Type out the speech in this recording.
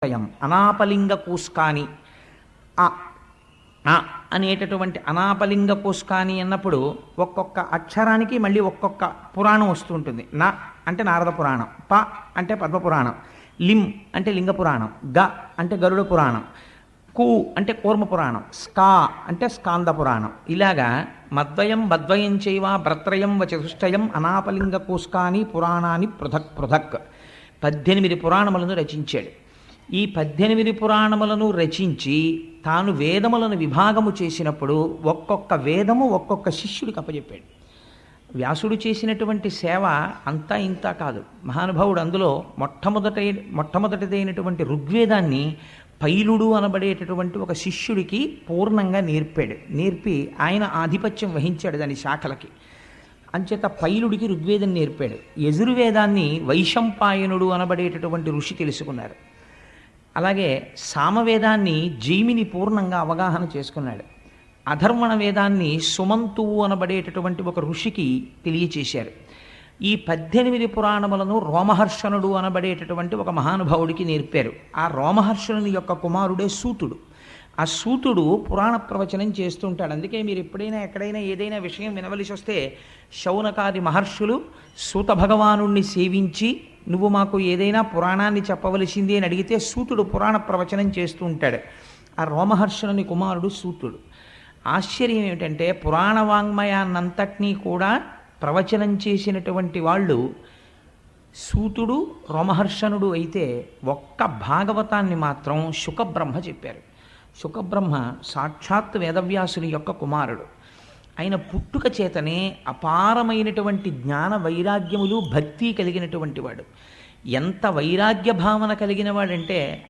అనాపలింగ కూస్కాని ఆ ఆ అనేటటువంటి అనాపలింగ కూస్కాని అన్నప్పుడు ఒక్కొక్క అక్షరానికి మళ్ళీ ఒక్కొక్క పురాణం వస్తూ ఉంటుంది. నా అంటే నారద పురాణం, ప అంటే పద్మపురాణం, లిం అంటే లింగ పురాణం, గ అంటే గరుడ పురాణం, కు అంటే కూర్మ పురాణం, స్కా అంటే స్కాంద పురాణం. ఇలాగా మద్వయం బద్వయం చైవ భ్రత్రయం చతుష్టయం అనాపలింగ కూస్కాని పురాణాన్ని పృథక్ పృథక్ 18 పురాణములను రచించాడు. ఈ 18 పురాణములను రచించి తాను వేదములను విభాగము చేసినప్పుడు ఒక్కొక్క వేదము ఒక్కొక్క శిష్యుడికి అప్పచెప్పాడు. వ్యాసుడు చేసినటువంటి సేవ అంతా ఇంత కాదు. మహానుభావుడు అందులో మొట్టమొదటిదైనటువంటి ఋగ్వేదాన్ని పైలుడు అనబడేటటువంటి ఒక శిష్యుడికి పూర్ణంగా నేర్పి ఆయన ఆధిపత్యం వహించాడు దాని శాఖలకి. అంచేత పైలుడికి ఋగ్వేదం నేర్పాడు. యజుర్వేదాన్ని వైశంపాయనుడు అనబడేటటువంటి ఋషి తెలుసుకున్నారు. అలాగే సామవేదాన్ని జైమిని పూర్ణంగా అవగాహన చేసుకున్నాడు. అధర్వణ వేదాన్ని సుమంతువు అనబడేటటువంటి ఒక ఋషికి తెలియచేశారు. ఈ 18 పురాణములను రోమహర్షణుడు అనబడేటటువంటి ఒక మహానుభావుడికి నేర్పారు. ఆ రోమహర్షణుని యొక్క కుమారుడే సూతుడు. ఆ సూతుడు పురాణ ప్రవచనం చేస్తుంటాడు. అందుకే మీరు ఎప్పుడైనా ఎక్కడైనా ఏదైనా విషయం వినవలసి వస్తే శౌనకాది మహర్షులు సూత భగవానుణ్ణి సేవించి నువ్వు మాకు ఏదైనా పురాణాన్ని చెప్పవలసింది అని అడిగితే సూతుడు పురాణ ప్రవచనం చేస్తూ ఉంటాడు. ఆ రోమహర్షణుని కుమారుడు సూతుడు. ఆశ్చర్యం ఏమిటంటే పురాణ వాంగ్మయాన్నంతటినీ కూడా ప్రవచనం చేసినటువంటి వాళ్ళు సూతుడు రోమహర్షణుడు అయితే ఒక్క భాగవతాన్ని మాత్రం శుకబ్రహ్మ చెప్పారు. శుకబ్రహ్మ సాక్షాత్ వేదవ్యాసుని యొక్క కుమారుడు. ఆయన పుట్టుక చేతనే అపారమైనటువంటి జ్ఞాన వైరాగ్యములు భక్తి కలిగినటువంటి వాడు. ఎంత వైరాగ్య భావన కలిగిన వాడంటే